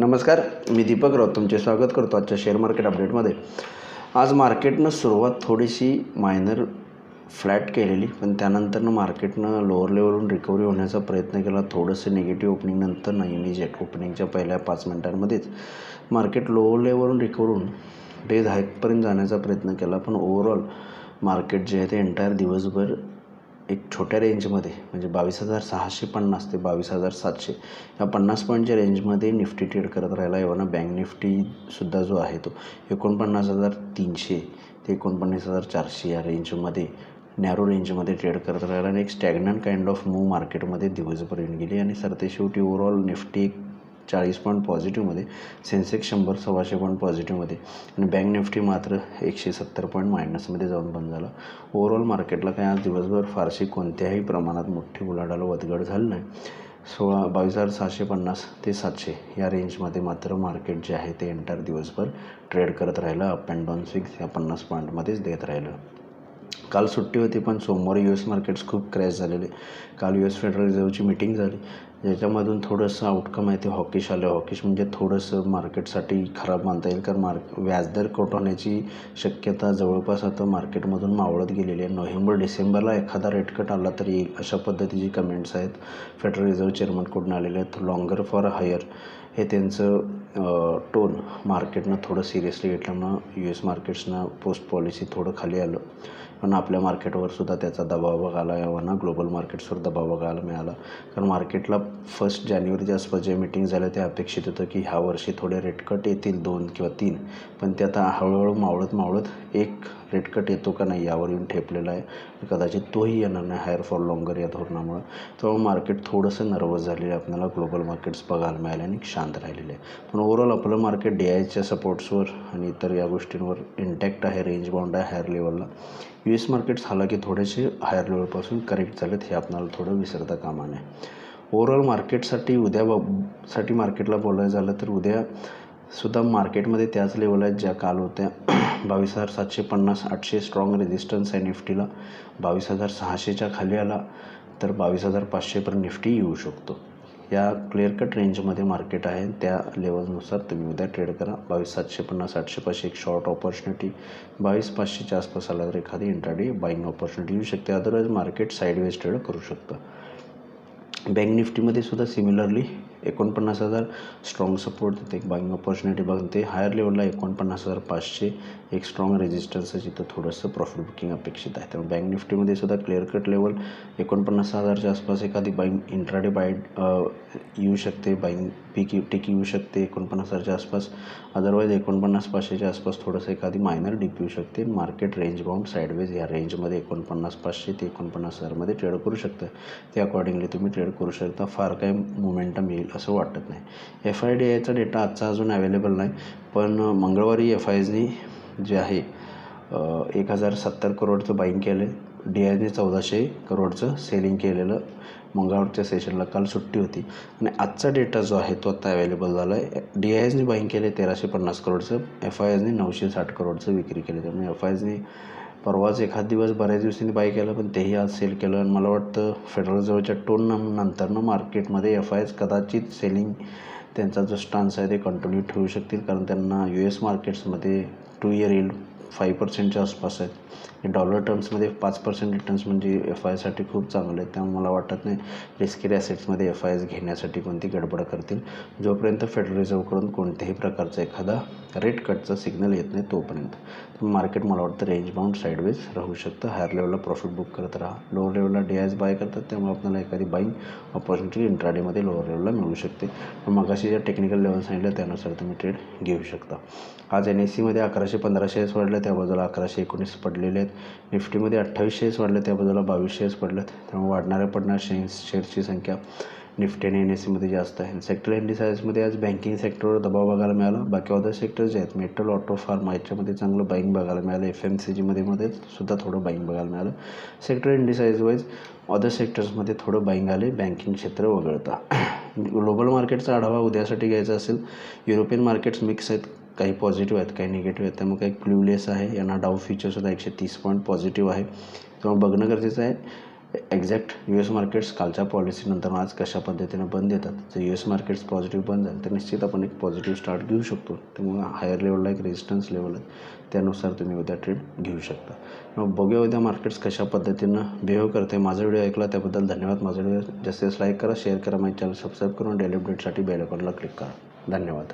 नमस्कार, मी दीपक राऊत तुमचे स्वागत करतो आजच्या शेअर मार्केट अपडेटमध्ये. आज मार्केटनं सुरुवात थोडीशी मायनर फ्लॅट केलेली, पण त्यानंतरनं मार्केटनं लोअर लेवलवरून रिकव्हरी होण्याचा प्रयत्न केला. थोडंसं निगेटिव्ह ओपनिंगनंतर ना इमिजिएट ओपनिंगच्या पहिल्या 5 मिनिटांमध्येच मार्केट लोअर लेवलवरून रिकव्हर होऊन डेज हायपर्यंत जाण्याचा प्रयत्न केला. पण ओव्हरऑल मार्केट जे आहे ते एंटायर दिवसभर एक छोट्या रेंजमध्ये म्हणजे 22,650 ते 22,700 या 50 पॉईंटच्या रेंजमध्ये निफ्टी ट्रेड करत राहिला. एव्हा बँक निफ्टीसुद्धा जो आहे तो 49,300 ते 49,400 या रेंजमध्ये नॅरो रेंजमध्ये ट्रेड करत राहिला आणि एक स्टॅग्नंट काइंड ऑफ मूव मार्केटमध्ये दिवसभर येऊन गेली. आणि सरतेशेवटी ओव्हरऑल निफ्टी 40 पॉईंट पॉझिटिव्हमध्ये, सेन्सेक्स 100-125 पॉईंट पॉझिटिव्हमध्ये आणि बँक निफ्टी मात्र 170 पॉईंट मायनसमध्ये जाऊन बंद झाला. ओव्हरऑल मार्केटला काय आज दिवसभर फारशी कोणत्याही प्रमाणात मोठी उलाढाल वधगड झाली नाही. 22,650 ते 700 या रेंजमध्ये मात्र मार्केट जे आहे ते एंटायर दिवसभर ट्रेड करत राहिलं. अप अँड डाऊन स्विंग्स या 50 पॉईंटमध्येच देत राहिलं. काल सुट्टी होती, पण सोमवारी US मार्केट्स खूप क्रॅश झालेले. काल US फेडरल रिझर्व्हची मीटिंग झाली, ज्याच्यामधून थोडंसं आउटकम आहे ते हॉकिश आलं. हॉकिश म्हणजे थोडंसं मार्केटसाठी खराब मानता येईल, कारण व्याजदर कट होण्याची शक्यता जवळपास आता मार्केटमधून मावळत गेलेली आहे. नोव्हेंबर-डिसेंबरला एखादा रेट कट आला तर येईल अशा पद्धतीची कमेंट्स आहेत फेडरल रिझर्व्ह चेअरमनकडून आलेले आहेत. लॉंगर फॉर हायर हे त्यांचं टोन मार्केटनं थोडं सिरियसली घेतल्यामुळं US मार्केट्सनं पोस्ट पॉलिसी थोडं खाली आलं. पण आपल्या मार्केटवर सुद्धा त्याचा दबाव बघायला यावा ना, ग्लोबल मार्केट्सवर दबाव बघायला मिळाला. कारण मार्केटला 1 जानेवारीच्या आसपास जे मीटिंग झालं ते अपेक्षित होतं की ह्या वर्षी थोडे रेट कट येतील, 2 किंवा 3, पण ते आता हळूहळू मावळत एक रेट कट येतो का नाही यावर येऊन ठेपलेला आहे. कदाचित तोही येणार नाही हायर फॉर लॉंगर या धोरणामुळे. त्यामुळे मार्केट थोडंसं नर्वस झालेलं आहे. आपल्याला ग्लोबल मार्केट्स बघायला मिळाले आणि शांत राहिलेले आहे. पण ओव्हरऑल आपलं मार्केट DIच्या सपोर्ट्सवर आणि इतर या गोष्टींवर इंटॅक्ट आहे, रेंज बाउंड आहे हायर लेवलला. US मार्केट्स हालाकी थोडेसे हायर लेवलपासून करेक्ट झालेत, हे आपल्याला थोडं विसरता कामा नये. ओव्हरऑल मार्केटसाठी उद्यासाठी मार्केटला बोलायचं झालं तर उद्यासुद्धा मार्केटमध्ये त्याच लेवल आहेत ज्या काल होत्या. 22,750 800 स्ट्रॉंग रेजिस्टन्स आहे निफ्टीला. 22,600च्या खाली आला तर 22,500पर्यंत निफ्टी येऊ शकतो. या क्लिअर कट रेंजमध्ये मार्केट आहे. त्या लेवलनुसार तुम्ही उद्या ट्रेड करा. 22,750 800पाशी एक शॉर्ट ऑपॉर्च्युनिटी, 22,500च्या आसपास आला तर एखादी इंट्राडे बाईंग ऑपॉर्च्युनिटी येऊ शकते. अदरवाईज मार्केट साईडवेज ट्रेड करू शकतं. बँक निफ्टीमध्ये सुद्धा सिमिलरली 49,000 स्ट्रॉंग सपोर्ट तिथे एक बाईंग ऑपॉर्च्युनिटी बनते. हायर लेवलला 49,500 एक स्ट्रॉंग रेजिस्टन्स आहे, जिथं थोडंसं प्रॉफिट बुकिंग अपेक्षित आहे. त्यामुळे बँक निफ्टीमध्ये सुद्धा क्लिअर कट लेवल 49,000च्या आसपास एखादी बाईंग इंट्राडे येऊ शकते, बाईंग टिक येऊ शकते 49,000च्या आसपास. अदरवाईज 49,500च्या आसपास थोडंसं एखादी मायनर डिप येऊ शकते. मार्केट रेंज बाउंड साईडवेज या रेंजमध्ये 49,500 ते 49,000मध्ये ट्रेड करू शकतं. ते अकॉर्डिंगली तुम्ही ट्रेड करू शकता. फार काही मोमेंटम येईल असं वाटत नाही. FIDIचा डेटा आजचा अजून अवेलेबल नाही, पण मंगळवारी FISनी जे आहे 1,070 करोडचं बाईंग केलं. DIने 1,400 करोडचं सेलिंग केलेलं मंगळवारच्या सेशनला. काल सुट्टी होती आणि आजचा डेटा जो आहे तो आता अवेलेबल झाला आहे. DIने बाईंग केले 1,350 करोडचं, FISने 960 करोडचं विक्री केली. त्यामुळे FISने परवाच एखाद दिवस बऱ्याच दिवसांनी बाय केलं, पण तेही आज सेल केलं. आणि मला वाटतं फेडरल रिझर्व्हच्या टोन नंतरनं मार्केटमध्ये FIS कदाचित सेलिंग त्यांचा जो स्टान्स आहे ते कंटिन्यू ठेवू शकतील, कारण त्यांना US मार्केट्समध्ये 2 इयर यील्ड 5%च्या आसपास आहेत. डॉलर टर्म्समध्ये 5% रिटर्न्स म्हणजे FIसाठी खूप चांगले आहेत. त्यामुळे मला वाटत नाही रिस्की ॲसेट्समध्ये FIS घेण्यासाठी कोणती गडबड करतील, जोपर्यंत फेडरल रिझर्व्हकडून कोणत्याही प्रकारचा एखादा रेट कटचा सिग्नल येत नाही तोपर्यंत. मार्केट मला वाटतं रेंज बाउंड साईडवेज राहू शकतं. हायर लेवलला प्रॉफिट बुक करत राहा. लोअर लेवलला DIs बाय करतात, त्यामुळे आपल्याला एखादी बाईंग ऑपॉर्च्युनिटी इंट्राडेमध्ये लोअर लेवलला मिळू शकते. मगाशी ज्या टेक्निकल लेवल सांगितलं त्यानुसार तुम्ही ट्रेड घेऊ शकता. आज NSEमध्ये 1,115 शेअर्स वाढले, त्या बाजूला 1,119 पडलेले आहेत. निफ्टीमध्ये 28 शेअर्स वाढले, त्या बाजूला 22 शेअर्स पडलेत. त्यामुळे वाढणाऱ्या शेअर्सची संख्या निफ्टी आणि NSEमध्ये जास्त आहे. सेक्टर इंडिसाइजमध्ये आज बँकिंग सेक्टरवर दबाव बघायला मिळाला. बाकी अदर सेक्टर्स जे आहेत मेटल, ऑटो, फार्मा याच्यामध्ये चांगलं बाईंग बघायला मिळालं. FMCGमध्ये सुद्धा थोडं बाईंग बघायला मिळालं. सेक्टर इंडिसाइज वाईज अदर सेक्टर्समध्ये थोडं बाईंग आले, बँकिंग क्षेत्र वगळता. ग्लोबल मार्केटचा आढावा उद्यासाठी घ्यायचा असेल, युरोपियन मार्केट्स मिक्स आहेत, काही पॉझिटिव्ह आहेत, काही निगेटिव्ह आहेत. त्यामुळे काही क्ल्यूलेस आहे. यांना डाऊ फ्युचरसुद्धा 130 पॉईंट पॉझिटिव्ह आहे. त्यामुळे बघणं गरजेचं आहे. एक्झॅक्ट यू एस मार्केट्स कालच्या पॉलिसीनंतर आज कशा पद्धतीनं बंद येतात. जर यू एस मार्केट्स पॉझिटिव्ह बंद झालं तर निश्चित आपण एक पॉझिटिव्ह स्टार्ट घेऊ शकतो. त्यामुळे हायर लेवलला एक रेजिस्टन्स लेवल आहे, त्यानुसार तुम्ही उद्या ट्रेड घेऊ शकता. मग बघूया उद्या मार्केट्स कशा पद्धतीनं बिहेव करते. माझा व्हिडिओ ऐकला त्याबद्दल धन्यवाद. माझा व्हिडिओ जास्तीत जास्त लाईक करा, शेअर करा, माझे चॅनल सबस्क्राईब करून डेली अपडेटसाठी बेल आयकॉनला क्लिक करा. धन्यवाद.